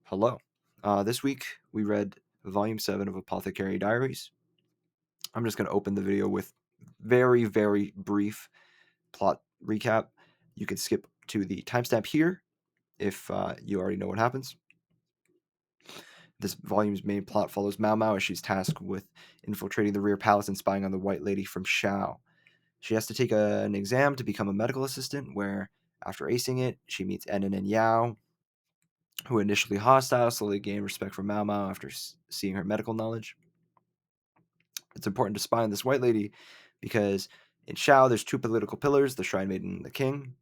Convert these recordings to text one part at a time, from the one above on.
Hello. This week we read Volume 7 of Apothecary Diaries. I'm just going to open the video with very, very brief plot recap. You can skip to the timestamp here if you already know what happens. This volume's main plot follows Mao Mao as she's tasked with infiltrating the rear palace and spying on the White Lady from Shao. She has to take an exam to become a medical assistant, where, after acing it, she meets Enon and Yao, who initially hostile, slowly gain respect for Mao Mao after seeing her medical knowledge. It's important to spy on this White Lady because in Shao there's two political pillars, the Shrine Maiden and the King.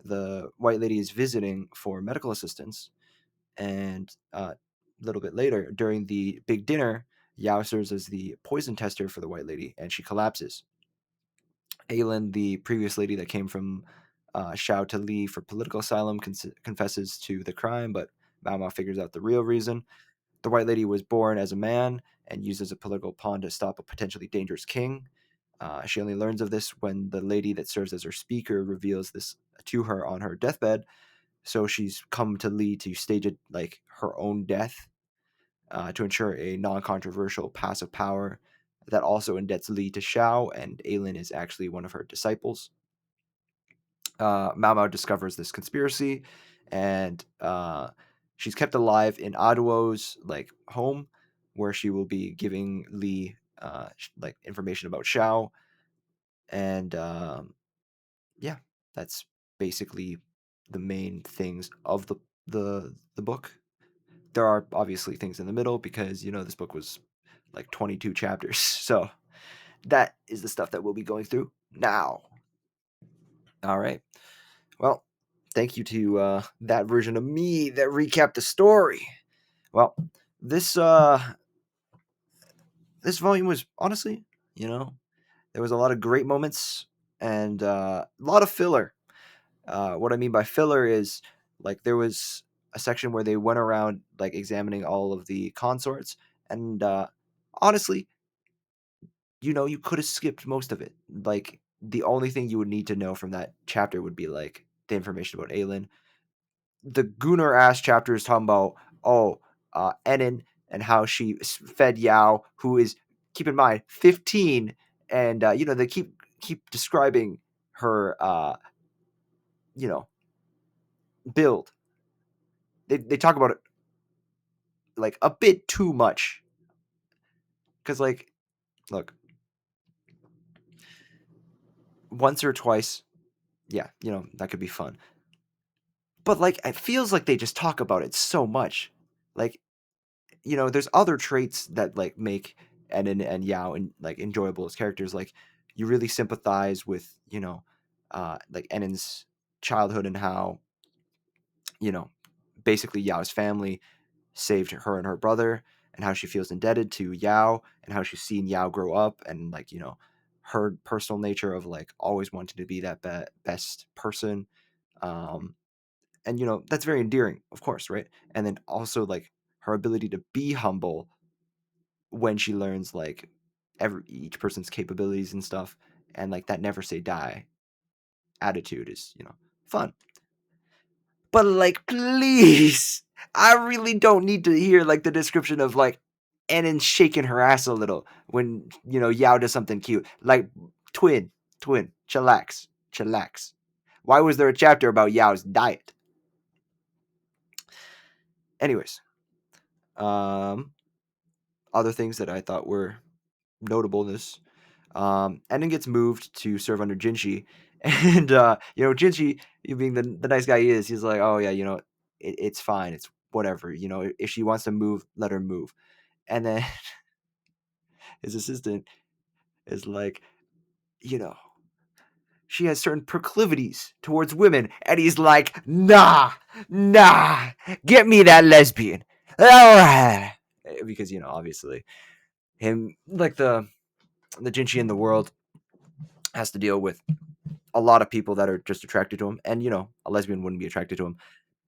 The White Lady is visiting for medical assistance, and a little bit later, during the big dinner, Yao serves as the poison tester for the White Lady, and she collapses. Aylin, the previous lady that came from Shao to Li for political asylum, confesses to the crime, but Mao Mao figures out the real reason. The White Lady was born as a man and used as a political pawn to stop a potentially dangerous king. She only learns of this when the lady that serves as her speaker reveals this to her on her deathbed. So she's come to Li to stage it like her own death to ensure a non-controversial pass of power that also indebts Li to Shao, and Aylin is actually one of her disciples. Mao Mao discovers this conspiracy, and she's kept alive in Aduo's like home, where she will be giving Li like information about Shao, and yeah, that's basically the main things of the book. There are obviously things in the middle because this book was like 22 chapters, so that is the stuff that we'll be going through now. All right. Well, thank you to that version of me that recapped the story. Well, this this volume was honestly, there was a lot of great moments and a lot of filler. What I mean by filler is like there was a section where they went around like examining all of the consorts, and honestly, you could have skipped most of it. Like the only thing you would need to know from that chapter would be like the information about Aelin. The Gunnar ass chapter is talking about Enon and how she fed Yao, who is, keep in mind, 15, and they keep describing her you know build. They talk about it like a bit too much because like look, once or twice, yeah, that could be fun, but like it feels like they just talk about it so much. Like there's other traits that like make Enon and Yao and like enjoyable as characters. Like you really sympathize with like Enon's childhood and how you know basically Yao's family saved her and her brother, and how she feels indebted to Yao, and how she's seen Yao grow up, and like her personal nature of like always wanting to be that best person. Um, and that's very endearing, of course, right? And then also like her ability to be humble when she learns like each person's capabilities and stuff, and like that never say die attitude is fun. But like, please, I really don't need to hear like the description of like Enon shaking her ass a little when Yao does something cute. Like twin, chillax. Why was there a chapter about Yao's diet? Anyways, um, other things that I thought were notableness. Enon gets moved to serve under Jinshi, and Jinshi, being the nice guy he is, he's like, oh yeah, it's fine, it's whatever. If she wants to move, let her move. And then his assistant is like, you know, she has certain proclivities towards women, and he's like, nah, get me that lesbian. Because obviously him like the Jinshi in the world has to deal with a lot of people that are just attracted to him, and a lesbian wouldn't be attracted to him,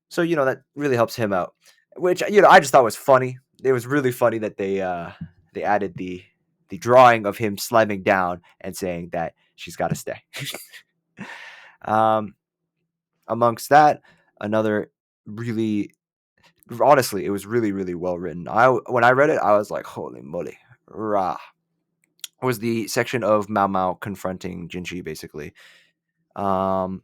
so that really helps him out, which I just thought was funny. It was really funny that they added the drawing of him slamming down and saying that she's got to stay. um Amongst that, another really Honestly, it was really, really well written. When I read it, I was like, holy moly, rah. Was the section of Mao Mao confronting Jinchi basically. Um,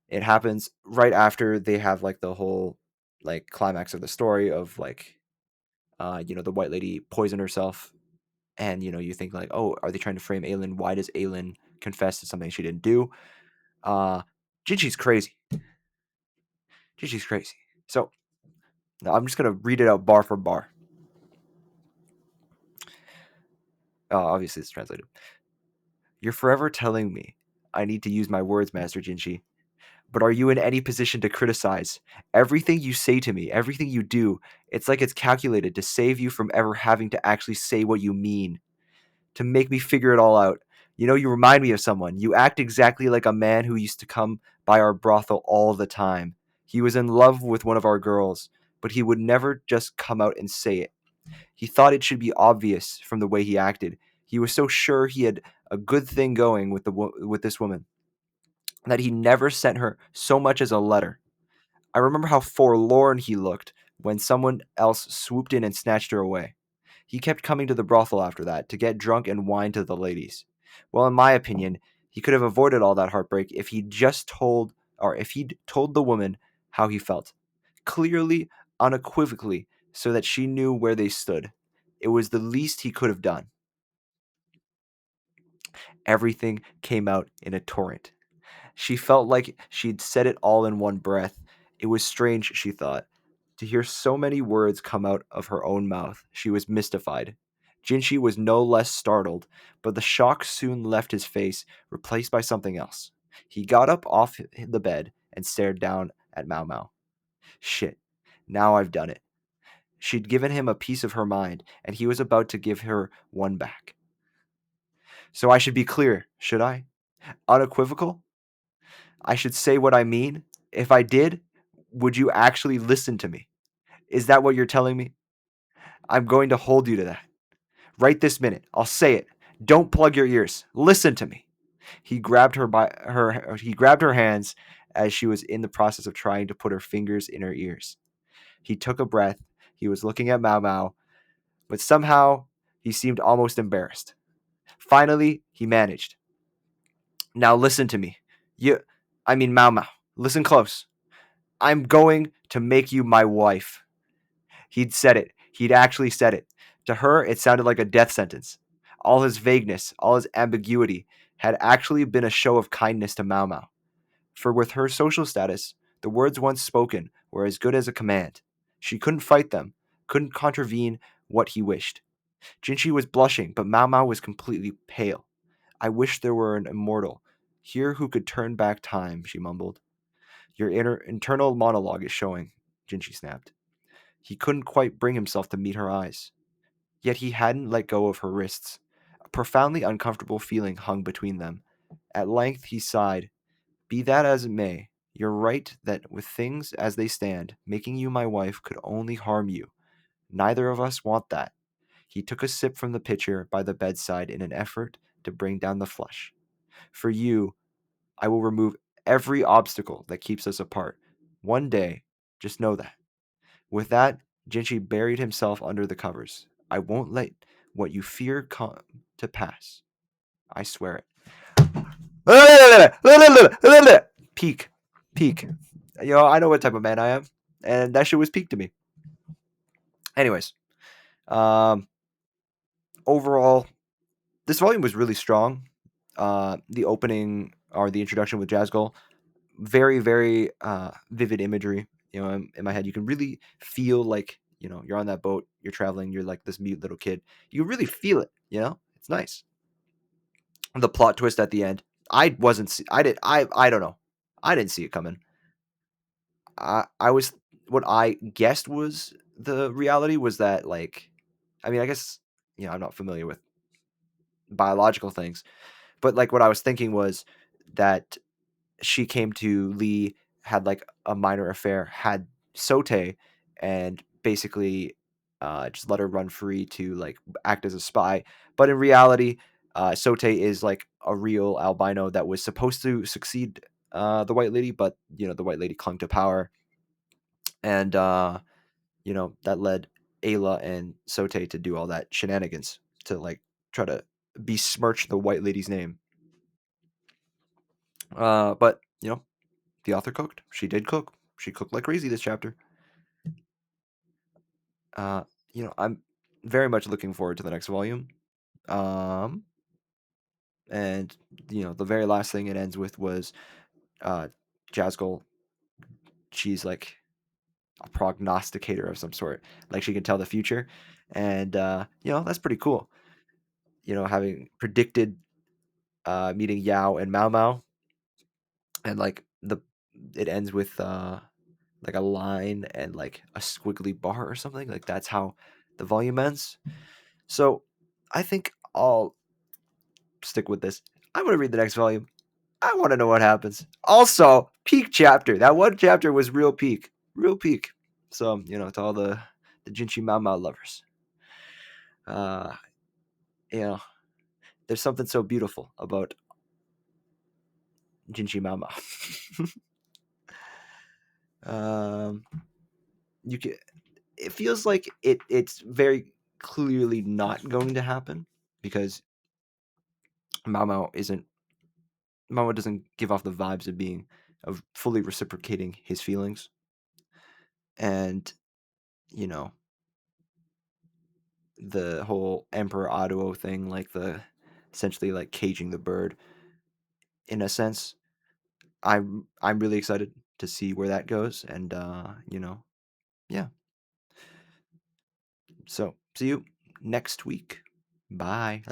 it happens right after they have like the whole like climax of the story of like the white lady poisoned herself, and you think like, oh, are they trying to frame Aelin? Why does Aelin confess to something she didn't do? Uh, Jinchi's crazy. Jinchi's crazy. So now I'm just gonna read it out bar for bar. Obviously, it's translated. You're forever telling me I need to use my words, Master Jinchi. But are you in any position to criticize? Everything you say to me, everything you do, it's like it's calculated to save you from ever having to actually say what you mean, to make me figure it all out. You remind me of someone. You act exactly like a man who used to come by our brothel all the time. He was in love with one of our girls, but he would never just come out and say it. He thought it should be obvious from the way he acted. He was so sure he had a good thing going with this woman that he never sent her so much as a letter. I remember how forlorn he looked when someone else swooped in and snatched her away. He kept coming to the brothel after that to get drunk and whine to the ladies. Well, in my opinion, he could have avoided all that heartbreak if he'd told the woman how he felt, clearly, unequivocally, so that she knew where they stood. It was the least he could have done. Everything came out in a torrent. She felt like she'd said it all in one breath. It was strange, she thought, to hear so many words come out of her own mouth. She was mystified. Jinchi was no less startled, but the shock soon left his face, replaced by something else. He got up off the bed and stared down at Mao Mao. Shit, now I've done it. She'd given him a piece of her mind, and he was about to give her one back. So I should be clear, should I? Unequivocal? I should say what I mean? If I did, would you actually listen to me? Is that what you're telling me? I'm going to hold you to that. Right this minute. I'll say it. Don't plug your ears. Listen to me. He grabbed her hands as she was in the process of trying to put her fingers in her ears. He took a breath. He was looking at Mao Mao, but somehow he seemed almost embarrassed. Finally, he managed. Now listen to me. Mao Mao. Listen close. I'm going to make you my wife. He'd said it. He'd actually said it. To her, it sounded like a death sentence. All his vagueness, all his ambiguity, had actually been a show of kindness to Mao Mao. For with her social status, the words once spoken were as good as a command. She couldn't fight them, couldn't contravene what he wished. Jinchi was blushing, but Mao Mao was completely pale. I wish there were an immortal here who could turn back time, she mumbled. Your internal monologue is showing, Jinchi snapped. He couldn't quite bring himself to meet her eyes. Yet he hadn't let go of her wrists. A profoundly uncomfortable feeling hung between them. At length he sighed. Be that as it may, you're right that with things as they stand, making you my wife could only harm you. Neither of us want that. He took a sip from the pitcher by the bedside in an effort to bring down the flush. For you, I will remove every obstacle that keeps us apart. One day, just know that. With that, Jinchi buried himself under the covers. I won't let what you fear come to pass. I swear it. Peak. Peak. I know what type of man I am. And that shit was peak to me. Anyways, um, overall, this volume was really strong. The opening or the introduction with Jazzgul, very, very vivid imagery. In my head, you can really feel like you're on that boat, you're traveling, you're like this mute little kid. You really feel it. It's nice. The plot twist at the end, I wasn't. I did. I don't know. I didn't see it coming. I was what I guessed was the reality was that like, I guess I'm not familiar with biological things, but like what I was thinking was that she came to Lee, had like a minor affair, had Sote, and basically just let her run free to like act as a spy. But in reality, Sote is like a real albino that was supposed to succeed the White Lady, but the White Lady clung to power, and that led Ayla and Sote to do all that shenanigans to like try to besmirch the White Lady's name. But the author cooked. She did cook. She cooked like crazy this chapter. Uh, I'm very much looking forward to the next volume. Um, and the very last thing it ends with was Jazzgul. She's like a prognosticator of some sort. Like she can tell the future, and that's pretty cool. Having predicted meeting Yao and Mao Mao, and like it ends with like a line and like a squiggly bar or something. Like that's how the volume ends. So I think I'll stick with this. I'm gonna read the next volume. I want to know what happens. Also, peak chapter. That one chapter was real peak, real peak. So to all the Jinchi Mao Mao lovers, uh, you know, there's something so beautiful about Jinchi Mao Mao. You can. It feels like it's very clearly not going to happen because Mao doesn't give off the vibes of being of fully reciprocating his feelings, and you know the whole Emperor Oduo thing, like the essentially like caging the bird in a sense. I'm really excited to see where that goes, and yeah. So see you next week. Bye.